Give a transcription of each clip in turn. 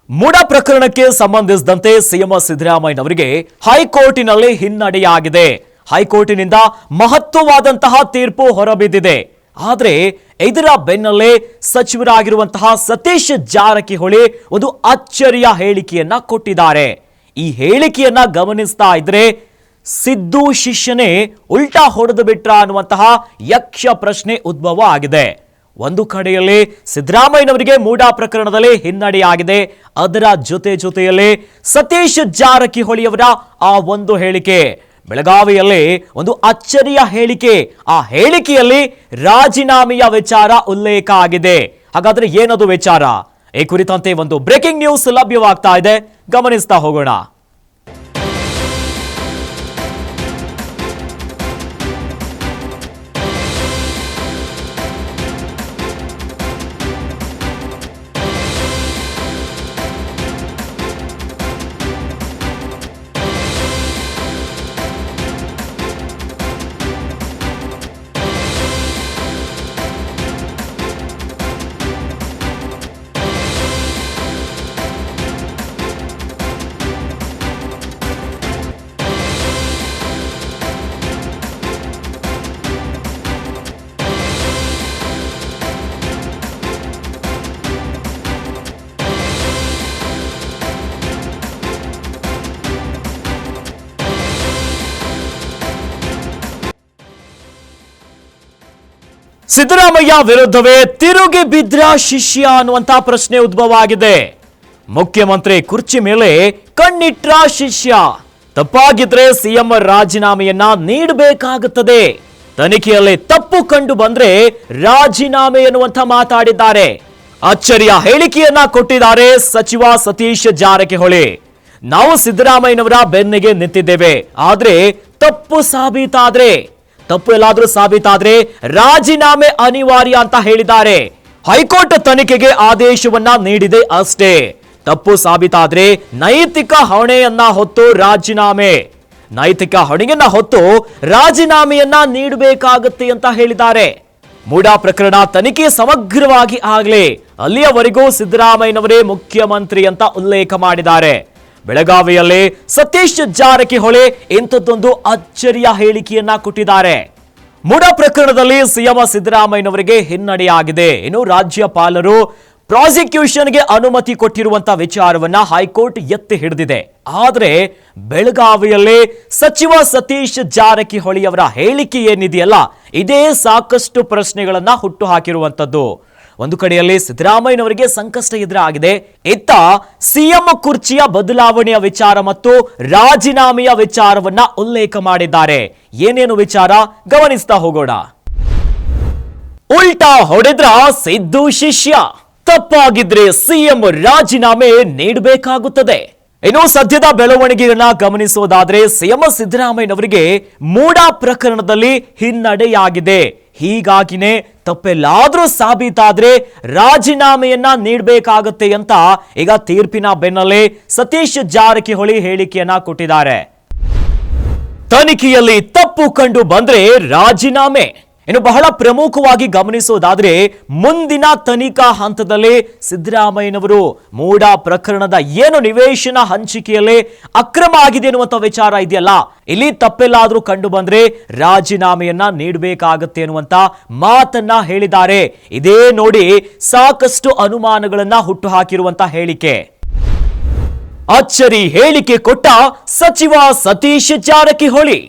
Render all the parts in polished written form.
MUDA ಪ್ರಕರಣಕ್ಕೆ ಸಂಬಂಧಿಸಿದಂತೆ CM ಸಿದ್ದರಾಮಯ್ಯನವರಿಗೆ ಹೈಕೋರ್ಟಿನಲ್ಲಿ ಹಿನ್ನಡೆಯಾಗಿದೆ. ಹೈಕೋರ್ಟಿನಿಂದ ಮಹತ್ವವಾದಂತಹ ತೀರ್ಪು ಹೊರಬಿದ್ದಿದೆ. ಆದರೆ ಇದರ ಬೆನ್ನಲ್ಲೇ ಸಚಿವರಾಗಿರುವಂತಹ ಸತೀಶ್ ಜಾರಕಿಹೊಳಿ ಒಂದು ಅಚ್ಚರಿಯ ಹೇಳಿಕೆಯನ್ನ ಕೊಟ್ಟಿದ್ದಾರೆ. ಈ ಹೇಳಿಕೆಯನ್ನ ಗಮನಿಸ್ತಾ ಇದ್ರೆ ಸಿದ್ದು ಶಿಷ್ಯನೇ ಉಲ್ಟಾ ಹೊಡೆದು ಬಿಟ್ರ ಅನ್ನುವಂತಹ ಯಕ್ಷ ಪ್ರಶ್ನೆ ಉದ್ಭವ ಆಗಿದೆ. ಒಂದು ಕಡೆಯಲ್ಲಿ ಸಿದ್ದರಾಮಯ್ಯನವರಿಗೆ ಮೂಡ ಪ್ರಕರಣದಲ್ಲಿ ಹಿನ್ನಡೆಯಾಗಿದೆ. ಅದರ ಜೊತೆಯಲ್ಲಿ ಸತೀಶ್ ಜಾರಕಿಹೊಳಿಯವರ ಆ ಒಂದು ಹೇಳಿಕೆ, ಬೆಳಗಾವಿಯಲ್ಲಿ ಒಂದು ಅಚ್ಚರಿಯ ಹೇಳಿಕೆ. ಆ ಹೇಳಿಕೆಯಲ್ಲಿ ರಾಜೀನಾಮೆಯ ವಿಚಾರ ಉಲ್ಲೇಖ ಆಗಿದೆ. ಹಾಗಾದ್ರೆ ಏನದು ವಿಚಾರ? ಈ ಕುರಿತಂತೆ ಒಂದು ಬ್ರೇಕಿಂಗ್ ನ್ಯೂಸ್ ಲಭ್ಯವಾಗ್ತಾ ಇದೆ, ಗಮನಿಸ್ತಾ ಹೋಗೋಣ. ಸಿದ್ದರಾಮಯ್ಯ ವಿರುದ್ಧವೇ ತಿರುಗಿ ಬಿದ್ರ ಶಿಷ್ಯ ಅನ್ನುವಂತ ಪ್ರಶ್ನೆ ಉದ್ಭವ ಆಗಿದೆ. ಮುಖ್ಯಮಂತ್ರಿ ಕುರ್ಚಿ ಮೇಲೆ ಕಣ್ಣಿಟ್ರ ಶಿಷ್ಯ. ತಪ್ಪಾಗಿದ್ರೆ ಸಿಎಂ ರಾಜೀನಾಮೆಯನ್ನ ನೀಡಬೇಕಾಗುತ್ತದೆ. ತನಿಖೆಯಲ್ಲಿ ತಪ್ಪು ಕಂಡು ಬಂದ್ರೆ ರಾಜೀನಾಮೆ ಎನ್ನುವಂತ ಮಾತಾಡಿದ್ದಾರೆ. ಅಚ್ಚರಿಯ ಹೇಳಿಕೆಯನ್ನ ಕೊಟ್ಟಿದ್ದಾರೆ ಸಚಿವ ಸತೀಶ್ ಜಾರಕಿಹೊಳಿ. ನಾವು ಸಿದ್ದರಾಮಯ್ಯನವರ ಬೆನ್ನಿಗೆ ನಿಂತಿದ್ದೇವೆ, ಆದ್ರೆ ತಪ್ಪು ಎಲ್ಲಾದ್ರೂ ಸಾಬೀತಾದ್ರೆ ರಾಜೀನಾಮೆ ಅನಿವಾರ್ಯ ಅಂತ ಹೇಳಿದ್ದಾರೆ. ಹೈಕೋರ್ಟ್ ತನಿಖೆಗೆ ಆದೇಶವನ್ನ ನೀಡಿದೆ ಅಷ್ಟೇ. ತಪ್ಪು ಸಾಬೀತಾದ್ರೆ ನೈತಿಕ ಹೊಣೆಯನ್ನ ಹೊತ್ತು ರಾಜೀನಾಮೆಯನ್ನ ನೀಡಬೇಕಾಗುತ್ತೆ ಅಂತ ಹೇಳಿದ್ದಾರೆ. ಮೂಡ ಪ್ರಕರಣ ತನಿಖೆ ಸಮಗ್ರವಾಗಿ ಆಗ್ಲಿ, ಅಲ್ಲಿಯವರೆಗೂ ಸಿದ್ದರಾಮಯ್ಯನವರೇ ಮುಖ್ಯಮಂತ್ರಿ ಅಂತ ಉಲ್ಲೇಖ ಮಾಡಿದ್ದಾರೆ. ಬೆಳಗಾವಿಯಲ್ಲಿ ಸತೀಶ್ ಜಾರಕಿಹೊಳಿ ಇಂಥದ್ದೊಂದು ಅಚ್ಚರಿಯ ಹೇಳಿಕೆಯನ್ನ ಕೊಟ್ಟಿದ್ದಾರೆ. ಮೂಡ ಪ್ರಕರಣದಲ್ಲಿ ಸಿಎಂ ಸಿದ್ದರಾಮಯ್ಯನವರಿಗೆ ಹಿನ್ನಡೆಯಾಗಿದೆ. ಇನ್ನು ರಾಜ್ಯಪಾಲರು ಪ್ರಾಸಿಕ್ಯೂಷನ್ಗೆ ಅನುಮತಿ ಕೊಟ್ಟಿರುವಂತಹ ವಿಚಾರವನ್ನ ಹೈಕೋರ್ಟ್ ಎತ್ತಿ ಹಿಡಿದಿದೆ. ಆದರೆ ಬೆಳಗಾವಿಯಲ್ಲಿ ಸಚಿವ ಸತೀಶ್ ಜಾರಕಿಹೊಳಿ ಅವರ ಹೇಳಿಕೆ ಏನಿದೆಯಲ್ಲ, ಇದೇ ಸಾಕಷ್ಟು ಪ್ರಶ್ನೆಗಳನ್ನ ಹುಟ್ಟು ಹಾಕಿರುವಂತದ್ದು. ಒಂದು ಕಡೆಯಲ್ಲಿ ಸಿದ್ದರಾಮಯ್ಯನವರಿಗೆ ಸಂಕಷ್ಟ ಎದುರಾಗಿದೆ. ಇತ್ತ ಸಿಎಂ ಕುರ್ಚಿಯ ಬದಲಾವಣೆಯ ವಿಚಾರ ಮತ್ತು ರಾಜೀನಾಮೆಯ ವಿಚಾರವನ್ನ ಉಲ್ಲೇಖ ಮಾಡಿದ್ದಾರೆ. ಏನೇನು ವಿಚಾರ ಗಮನಿಸ್ತಾ ಹೋಗೋಣ. ಉಲ್ಟಾ ಹೊಡೆದ್ರ ಸಿದ್ದು ಶಿಷ್ಯ. ತಪ್ಪಾಗಿದ್ರೆ ಸಿಎಂ ರಾಜೀನಾಮೆ ನೀಡಬೇಕಾಗುತ್ತದೆ. ಇನ್ನು ಸದ್ಯದ ಬೆಳವಣಿಗೆಯನ್ನ ಗಮನಿಸುವುದಾದ್ರೆ ಸಿಎಂ ಸಿದ್ದರಾಮಯ್ಯನವರಿಗೆ ಮೂಡ ಪ್ರಕರಣದಲ್ಲಿ ಹಿನ್ನಡೆಯಾಗಿದೆ. ಹೀಗಾಗಿನೇ ತಪ್ಪೆಲ್ಲಾದ್ರೂ ಸಾಬೀತಾದ್ರೆ ರಾಜೀನಾಮೆಯನ್ನ ನೀಡಬೇಕಾಗುತ್ತೆ ಅಂತ ಈಗ ತೀರ್ಪಿನ ಬೆನ್ನಲ್ಲೇ ಸತೀಶ್ ಜಾರಕಿಹೊಳಿ ಹೇಳಿಕೆಯನ್ನ ಕೊಟ್ಟಿದ್ದಾರೆ. ತನಿಖೆಯಲ್ಲಿ ತಪ್ಪು ಕಂಡು ಬಂದ್ರೆ ರಾಜೀನಾಮೆ. ಇನ್ನು ಬಹಳ ಪ್ರಮುಖವಾಗಿ ಗಮನಿಸುವುದಾದ್ರೆ ಮುಂದಿನ ತನಿಖಾ ಹಂತದಲ್ಲಿ ಸಿದ್ದರಾಮಯ್ಯನವರು ಮೂಡ ಪ್ರಕರಣದ ಏನು ನಿವೇಶನ ಹಂಚಿಕೆಯಲ್ಲಿ ಅಕ್ರಮ ಆಗಿದೆ ಎನ್ನುವಂತ ವಿಚಾರ ಇದೆಯಲ್ಲ, ಇಲ್ಲಿ ತಪ್ಪೆಲ್ಲಾದ್ರೂ ಕಂಡು ಬಂದ್ರೆ ರಾಜೀನಾಮೆಯನ್ನ ನೀಡಬೇಕಾಗತ್ತೆ ಎನ್ನುವಂತ ಮಾತನ್ನ ಹೇಳಿದ್ದಾರೆ. ಇದೇ ನೋಡಿ ಸಾಕಷ್ಟು ಅನುಮಾನಗಳನ್ನ ಹುಟ್ಟು ಹಾಕಿರುವಂತ ಹೇಳಿಕೆ. ಅಚ್ಚರಿ ಹೇಳಿಕೆ ಕೊಟ್ಟ ಸಚಿವ ಸತೀಶ್ ಜಾರಕಿಹೊಳಿ.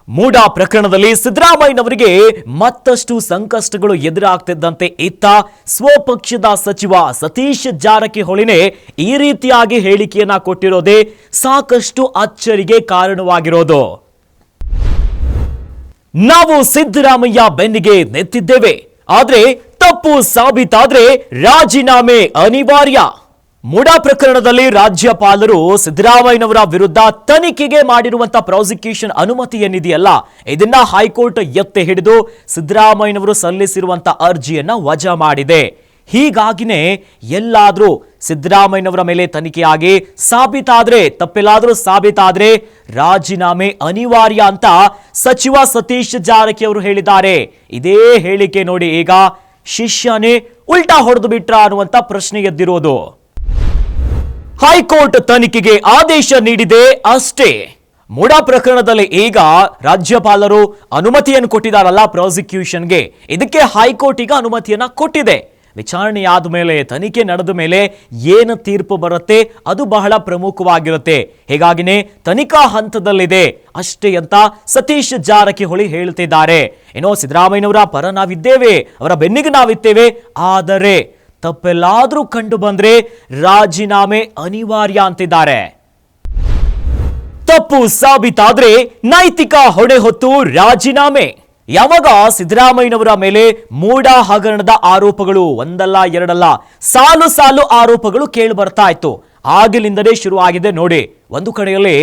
ಮೂಡ ಪ್ರಕರಣದಲ್ಲಿ ಸಿದ್ದರಾಮಯ್ಯನವರಿಗೆ ಮತ್ತಷ್ಟು ಸಂಕಷ್ಟಗಳು ಎದುರಾಗ್ತಿದ್ದಂತೆ ಇತ್ತ ಸ್ವಪಕ್ಷದ ಸಚಿವ ಸತೀಶ್ ಜಾರಕಿಹೊಳಿನೇ ಈ ರೀತಿಯಾಗಿ ಹೇಳಿಕೆಯನ್ನ ಕೊಟ್ಟಿರೋದೇ ಸಾಕಷ್ಟು ಅಚ್ಚರಿಗೆ ಕಾರಣವಾಗಿರೋದು. ನಾವು ಸಿದ್ದರಾಮಯ್ಯ ಬೆನ್ನಿಗೆ ನಿಂತಿದ್ದೇವೆ, ಆದ್ರೆ ತಪ್ಪು ಸಾಬೀತಾದ್ರೆ ರಾಜೀನಾಮೆ ಅನಿವಾರ್ಯ. ಮೂಡ ಪ್ರಕರಣದಲ್ಲಿ ರಾಜ್ಯಪಾಲರು ಸಿದ್ದರಾಮಯ್ಯನವರ ವಿರುದ್ಧ ತನಿಖೆಗೆ ಮಾಡಿರುವಂತಹ ಪ್ರಾಸಿಕ್ಯೂಷನ್ ಅನುಮತಿ ಏನಿದೆಯಲ್ಲ, ಇದನ್ನ ಹೈಕೋರ್ಟ್ ಎತ್ತಿ ಹಿಡಿದು ಸಿದ್ದರಾಮಯ್ಯನವರು ಸಲ್ಲಿಸಿರುವಂತಹ ಅರ್ಜಿಯನ್ನ ವಜಾ ಮಾಡಿದೆ. ಹೀಗಾಗಿನೇ ಎಲ್ಲಾದ್ರೂ ಸಿದ್ದರಾಮಯ್ಯನವರ ಮೇಲೆ ತನಿಖೆಯಾಗಿ ತಪ್ಪೆಲ್ಲಾದ್ರೂ ಸಾಬೀತಾದ್ರೆ ರಾಜೀನಾಮೆ ಅನಿವಾರ್ಯ ಅಂತ ಸಚಿವ ಸತೀಶ್ ಜಾರಕಿಹೊಳಿ ಅವರು ಹೇಳಿದ್ದಾರೆ. ಇದೇ ಹೇಳಿಕೆ ನೋಡಿ ಈಗ ಶಿಷ್ಯನೇ ಉಲ್ಟಾ ಹೊಡೆದು ಬಿಟ್ರ ಅನ್ನುವಂತ ಪ್ರಶ್ನೆ ಎದ್ದಿರೋದು. ಹೈಕೋರ್ಟ್ ತನಿಖೆಗೆ ಆದೇಶ ನೀಡಿದೆ ಅಷ್ಟೇ. ಮೂಡಾ ಪ್ರಕರಣದಲ್ಲಿ ಈಗ ರಾಜ್ಯಪಾಲರು ಅನುಮತಿಯನ್ನು ಕೊಟ್ಟಿದ್ದಾರಲ್ಲ ಪ್ರಾಸಿಕ್ಯೂಷನ್ಗೆ, ಇದಕ್ಕೆ ಹೈಕೋರ್ಟ್ ಈಗ ಅನುಮತಿಯನ್ನ ಕೊಟ್ಟಿದೆ. ವಿಚಾರಣೆಯಾದ ಮೇಲೆ, ತನಿಖೆ ನಡೆದ ಮೇಲೆ ಏನು ತೀರ್ಪು ಬರುತ್ತೆ ಅದು ಬಹಳ ಪ್ರಮುಖವಾಗಿರುತ್ತೆ. ಹೀಗಾಗಿನೇ ತನಿಖಾ ಹಂತದಲ್ಲಿದೆ ಅಷ್ಟೇ ಅಂತ ಸತೀಶ್ ಜಾರಕಿಹೊಳಿ ಹೇಳ್ತಿದ್ದಾರೆ. ಏನೋ ಸಿದ್ದರಾಮಯ್ಯನವರ ಪರ ನಾವಿದ್ದೇವೆ, ಅವರ ಬೆನ್ನಿಗೆ ನಾವಿದ್ದೇವೆ, ಆದರೆ ತಪ್ಪೆಲ್ಲಾದ್ರೂ ಕಂಡು ಬಂದ್ರೆ ರಾಜೀನಾಮೆ ಅನಿವಾರ್ಯ ಅಂತಿದ್ದಾರೆ. ತಪ್ಪು ಸಾಬೀತಾದ್ರೆ ನೈತಿಕ ಹೊಣೆ ಹೊತ್ತು ರಾಜೀನಾಮೆ. ಯಾವಾಗ ಸಿದ್ದರಾಮಯ್ಯನವರ ಮೇಲೆ ಮೂಡಾ ಹಗರಣದ ಆರೋಪಗಳು ಒಂದಲ್ಲ ಎರಡಲ್ಲ ಸಾಲು ಸಾಲು ಆರೋಪಗಳು ಕೇಳಿ ಬರ್ತಾ ಇತ್ತು, ಆಗಿಲಿಂದಲೇ ಶುರುವಾಗಿದೆ ನೋಡಿ. ಒಂದು ಕಡೆಯಲ್ಲಿ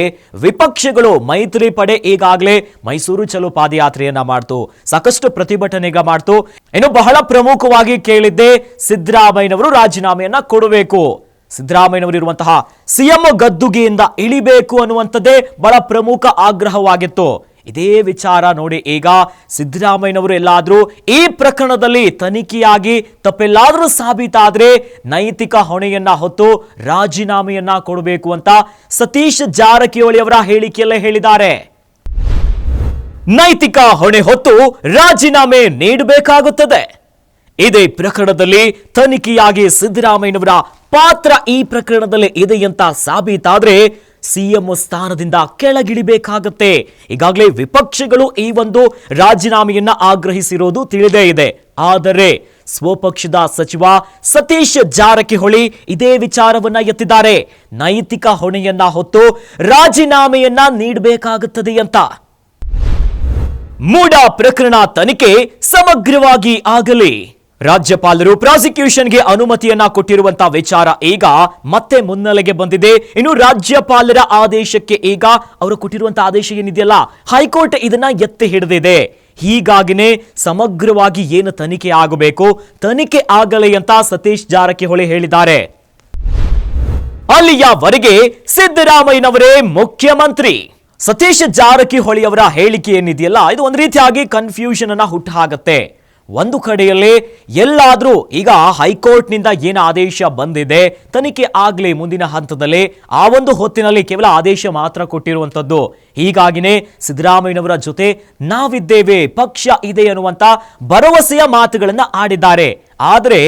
ವಿಪಕ್ಷಗಳು ಮೈತ್ರಿ ಪಡೆ ಈಗಾಗಲೇ ಮೈಸೂರು ಚಲೋ ಪಾದಯಾತ್ರೆಯನ್ನ ಮಾಡ್ತು, ಸಾಕಷ್ಟು ಪ್ರತಿಭಟನೆಗ ಮಾಡ್ತು. ಇನ್ನು ಬಹಳ ಪ್ರಮುಖವಾಗಿ ಕೇಳಿದ್ದೆ ಸಿದ್ದರಾಮಯ್ಯನವರು ರಾಜೀನಾಮೆಯನ್ನ ಕೊಡಬೇಕು, ಸಿದ್ದರಾಮಯ್ಯನವರು ಇರುವಂತಹ ಸಿಎಂ ಗದ್ದುಗೆಯಿಂದ ಇಳಿಬೇಕು ಅನ್ನುವಂಥದ್ದೇ ಬಹಳ ಪ್ರಮುಖ ಆಗ್ರಹವಾಗಿತ್ತು. ಇದೇ ವಿಚಾರ ನೋಡಿ, ಈಗ ಸಿದ್ದರಾಮಯ್ಯನವರು ಎಲ್ಲಾದ್ರೂ ಈ ಪ್ರಕರಣದಲ್ಲಿ ತನಿಖೆಯಾಗಿ ತಪ್ಪೆಲ್ಲಾದ್ರೂ ಸಾಬೀತಾದ್ರೆ ನೈತಿಕ ಹೊಣೆಯನ್ನ ಹೊತ್ತು ರಾಜೀನಾಮೆಯನ್ನ ಕೊಡಬೇಕು ಅಂತ ಸತೀಶ್ ಜಾರಕಿಹೊಳಿ ಅವರ ಹೇಳಿಕೆಯಲ್ಲೇ ಹೇಳಿದ್ದಾರೆ. ನೈತಿಕ ಹೊಣೆ ಹೊತ್ತು ರಾಜೀನಾಮೆ ನೀಡಬೇಕಾಗುತ್ತದೆ. ಇದೇ ಪ್ರಕರಣದಲ್ಲಿ ತನಿಖೆಯಾಗಿ ಸಿದ್ದರಾಮಯ್ಯನವರ ಪಾತ್ರ ಈ ಪ್ರಕರಣದಲ್ಲಿ ಇದೆ ಅಂತ ಸಾಬೀತಾದ್ರೆ ಸಿಎಂ ಸ್ಥಾನದಿಂದ ಕೆಳಗಿಳಿಬೇಕಾಗತ್ತೆ. ಈಗಾಗಲೇ ವಿಪಕ್ಷಗಳು ಈ ಒಂದು ರಾಜೀನಾಮೆಯನ್ನ ಆಗ್ರಹಿಸಿರೋದು ತಿಳಿದೇ ಇದೆ. ಆದರೆ ಸ್ವಪಕ್ಷದ ಸಚಿವ ಸತೀಶ್ ಜಾರಕಿಹೊಳಿ ಇದೇ ವಿಚಾರವನ್ನ ಎತ್ತಿದ್ದಾರೆ. ನೈತಿಕ ಹೊಣೆಯನ್ನ ಹೊತ್ತು ರಾಜೀನಾಮೆಯನ್ನ ನೀಡಬೇಕಾಗುತ್ತದೆ ಅಂತ. ಮೂಡಾ ಪ್ರಕರಣ ತನಿಖೆ ಸಮಗ್ರವಾಗಿ ಆಗಲಿ. ರಾಜ್ಯಪಾಲರು ಪ್ರಾಸಿಕ್ಯೂಷನ್ಗೆ ಅನುಮತಿಯನ್ನ ಕೊಟ್ಟಿರುವಂತಹ ವಿಚಾರ ಈಗ ಮತ್ತೆ ಮುನ್ನೆಲೆಗೆ ಬಂದಿದೆ. ಇನ್ನು ರಾಜ್ಯಪಾಲರ ಆದೇಶಕ್ಕೆ ಈಗ ಅವರು ಕೊಟ್ಟಿರುವಂತಹ ಆದೇಶ ಏನಿದೆಯಲ್ಲ, ಹೈಕೋರ್ಟ್ ಇದನ್ನ ಎತ್ತಿ ಹಿಡಿದಿದೆ. ಹೀಗಾಗಿನೇ ಸಮಗ್ರವಾಗಿ ಏನು ತನಿಖೆ ಆಗಬೇಕು, ತನಿಖೆ ಆಗಲಿ ಅಂತ ಸತೀಶ್ ಜಾರಕಿಹೊಳಿ ಹೇಳಿದ್ದಾರೆ. ಅಲ್ಲಿಯವರೆಗೆ ಸಿದ್ದರಾಮಯ್ಯನವರೇ ಮುಖ್ಯಮಂತ್ರಿ. ಸತೀಶ್ ಜಾರಕಿಹೊಳಿ ಅವರ ಹೇಳಿಕೆ ಏನಿದೆಯಲ್ಲ, ಇದು ಒಂದು ರೀತಿಯಾಗಿ ಕನ್ಫ್ಯೂಷನ್ ಅನ್ನ ಹುಟ್ಟುಹಾಕತ್ತೆ. ಒಂದು ಕಡೆಯಲ್ಲಿ ಎಲ್ಲಾದ್ರೂ ಈಗ ಹೈಕೋರ್ಟ್ನಿಂದ ಏನು ಆದೇಶ ಬಂದಿದೆ, ತನಿಖೆ ಆಗ್ಲಿ ಮುಂದಿನ ಹಂತದಲ್ಲಿ, ಆ ಒಂದು ಹೊತ್ತಿನಲ್ಲಿ ಕೇವಲ ಆದೇಶ ಮಾತ್ರ ಕೊಟ್ಟಿರುವಂತದ್ದು. ಹೀಗಾಗಿನೇ ಸಿದ್ದರಾಮಯ್ಯನವರ ಜೊತೆ ನಾವಿದ್ದೇವೆ, ಪಕ್ಷ ಇದೆ ಅನ್ನುವಂತ ಭರವಸೆಯ ಮಾತುಗಳನ್ನ ಆಡಿದ್ದಾರೆ. ಆದರೆ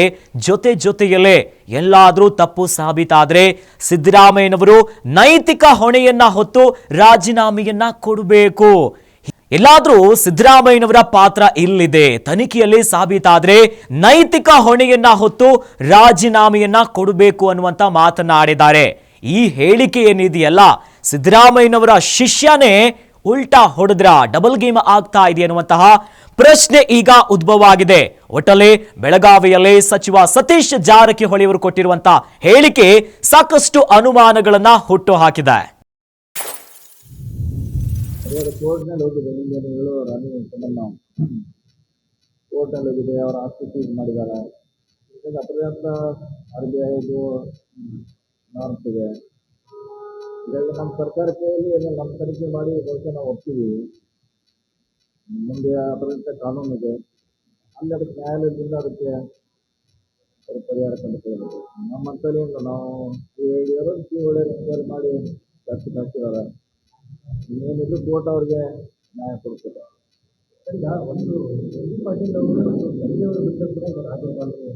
ಜೊತೆಯಲ್ಲೇ ಎಲ್ಲಾದ್ರೂ ತಪ್ಪು ಸಾಬೀತಾದ್ರೆ ಸಿದ್ದರಾಮಯ್ಯನವರು ನೈತಿಕ ಹೊಣೆಯನ್ನ ಹೊತ್ತು ರಾಜೀನಾಮೆಯನ್ನ ಕೊಡಬೇಕು. ಎಲ್ಲಾದ್ರೂ ಸಿದ್ದರಾಮಯ್ಯನವರ ಪಾತ್ರ ಇಲ್ಲಿದೆ, ತನಿಖೆಯಲ್ಲಿ ಸಾಬೀತಾದ್ರೆ ನೈತಿಕ ಹೊಣೆಯನ್ನ ಹೊತ್ತು ರಾಜೀನಾಮೆಯನ್ನ ಕೊಡಬೇಕು ಅನ್ನುವಂತ ಮಾತನ್ನ ಆಡಿದ್ದಾರೆ. ಈ ಹೇಳಿಕೆ ಏನಿದೆಯಲ್ಲ, ಸಿದ್ದರಾಮಯ್ಯನವರ ಶಿಷ್ಯನೇ ಉಲ್ಟಾ ಹೊಡೆದ್ರ, ಡಬಲ್ ಗೇಮ್ ಆಗ್ತಾ ಇದೆ ಅನ್ನುವಂತಹ ಪ್ರಶ್ನೆ ಈಗ ಉದ್ಭವ ಆಗಿದೆ. ಒಟ್ಟಲ್ಲಿ ಬೆಳಗಾವಿಯಲ್ಲಿ ಸಚಿವ ಸತೀಶ್ ಜಾರಕಿಹೊಳಿ ಅವರು ಕೊಟ್ಟಿರುವಂತಹ ಹೇಳಿಕೆ ಸಾಕಷ್ಟು ಅನುಮಾನಗಳನ್ನ ಹುಟ್ಟು ಹಾಕಿದೆ. ಕೋರ್ಟ್ನಲ್ಲಿ ಹೋಗಿದೆ, ನಿಮಗೆ ಹೇಳೋ ರಾಣಿ ಚೆನ್ನಮ್ಮ ಕೋರ್ಟ್ನಲ್ಲಿ ಹೋಗಿದೆ, ಅವರ ಆಸ್ತಿ ಸೀಸ್ ಮಾಡಿದ್ದಾರೆ. ಈಗ ಅಪರ್ಯಾಪ್ತ RBIದು ನಾರ್ಮ್ಸ್ ಇದೆ. ಹೀಗಾಗಿ ನಮ್ಮ ಸರ್ಕಾರ ಕೈಯಲ್ಲಿ ನಮ್ಮ ತನಿಖೆ ಮಾಡಿ ಬಹುಶಃ ನಾವು ಒಪ್ತೀವಿ. ಮುಂದೆ ಅಪರ್ಯಾಪ್ತ ಕಾನೂನು ಇದೆ, ಅಲ್ಲಿ ಅದಕ್ಕೆ ನ್ಯಾಯಾಲಯದಿಂದ ಅದಕ್ಕೆ ಪರಿಹಾರ ಕಂಡುಕೊಳ್ಳಬೇಕು. ನಮ್ಮಂತಲ್ಲಿ ನಾವು ಒಳ್ಳೆ ಎನ್ಕ್ವೈರಿ ಮಾಡಿ ಜಾಸ್ತಿ ಹಾಕಿದ್ದಾರೆ. ಇನ್ನೇನಿದ್ರು ಕೋರ್ಟ್ ಅವ್ರಿಗೆ ನ್ಯಾಯ ಕೊಡ್ತದೆ. ಈಗ ಒಂದು ಪಾಟೀಲ್ ಅವರು ಖರ್ಗೆಯವರು ಬಿಟ್ಟ ಕೂಡ ಈಗ ರಾಜ್ಯಪಾಲರು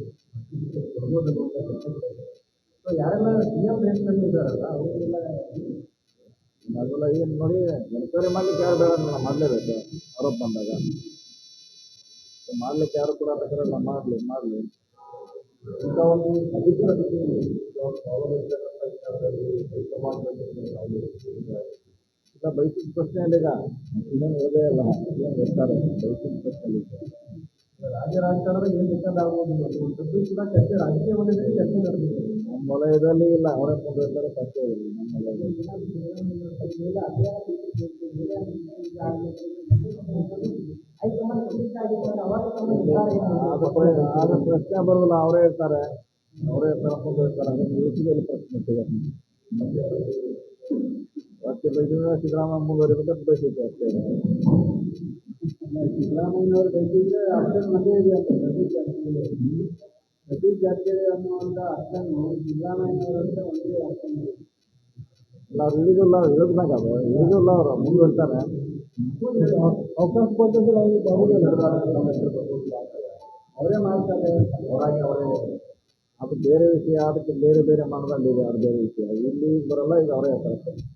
ಕೊಡ್ಬೋದು ಸೊ ಯಾರೆಲ್ಲ CM ರೇಸ್ನಲ್ಲಿ ಇದ್ದಾರಲ್ಲ ಅವರೆಲ್ಲ ಅದೆಲ್ಲ ಏನು ನೋಡಿ ಎನ್ಕ್ವೈರಿ ಮಾಡ್ಲಿಕ್ಕೆ ಯಾರು ಬೇಡ, ನಾವು ಮಾಡಲೇಬೇಕು. ಆರೋಪ ಬಂದಾಗ ಮಾಡ್ಲಿಕ್ಕೆ ಯಾರು ಕೂಡ ತಕರಲ್ಲ, ಮಾಡಲಿ ಇಂಥ ಒಂದು ಅಧಿಕೃತ ಬೈಸಿಕ್ ಪ್ರಶ್ನೆಯಲ್ಲಿ ಈಗ ಇನ್ನೇನು ಇರೋದೇ ಇಲ್ಲ, ಏನು ಇರ್ತಾರೆ ಬೈಸಿಕ್ ಪ್ರಶ್ನೆಯಲ್ಲಿ. ರಾಜಕಾರಣದಾಗ ಏನು ಬೇಕಾದಾಗ್ಬೋದು ಅನ್ನೋದು ಕೂಡ ಚರ್ಚೆ, ರಾಜಕೀಯ ವಲಯದಲ್ಲಿ ಚರ್ಚೆ ನಡೆದಿದೆ. ನಮ್ಮ ವಲಯದಲ್ಲಿ ಇಲ್ಲ, ಅವರೇ ಕೊಂಡಿರ್ತಾರೆ, ಚರ್ಚೆ ಇಲ್ಲ ನಮ್ಮ ವಲಯದಲ್ಲಿ. ಆದ ಪ್ರಶ್ನೆ ಬರೋದಿಲ್ಲ, ಅವರೇ ಇರ್ತಾರೆ ಕೊಂಡಿರ್ತಾರೆ. ಅದನ್ನು ಯೋಚನೆಯಲ್ಲಿ ಪ್ರಶ್ನೆ ಮತ್ತೆ ಬೈದಿದ್ರೆ ಸಿದ್ದರಾಮಯ್ಯ ಮುಂದುವರಿಬೇಕು ಬಯಸಿದ್ದೆ ಅಷ್ಟೇ. ಸಿದ್ದರಾಮಯ್ಯನವರು ಬಯಸಿದ್ರೆ ಅಷ್ಟೇ ಮನೆ ಇದೆ ಅಂತ ಸತೀಶ್ ಜಾರಕಿಹೊಳಿ ಅನ್ನುವಂಥ ಅರ್ಥನು ಸಿದ್ದರಾಮಯ್ಯನವರಂತೆ ಒಂದೇ ಅರ್ಥ ಇಲ್ಲ. ಅವ್ರು ಇಳಿದಿಲ್ಲ, ಇಳಿದ್ಮ್ಯಾಗ ಅದು ಇಳಿದಿಲ್ಲ, ಅವರು ಮುಂದುವರ್ತಾರೆ. ಅವಕಾಶ ಕೊಟ್ಟಿದ್ರೆ ಅವರೇ ಮಾಡ್ತಾರೆ, ಹೊರಗೆ ಅವರೇ. ಅದು ಬೇರೆ ವಿಷಯ, ಅದಕ್ಕೆ ಬೇರೆ ಬೇರೆ ಮಾಡೋದಿದೆ, ಅದು ಬೇರೆ ವಿಷಯ. ಇಲ್ಲಿ ಬರಲ್ಲ, ಈಗ ಅವರೇ ಹೇಳ್ತಾರೆ.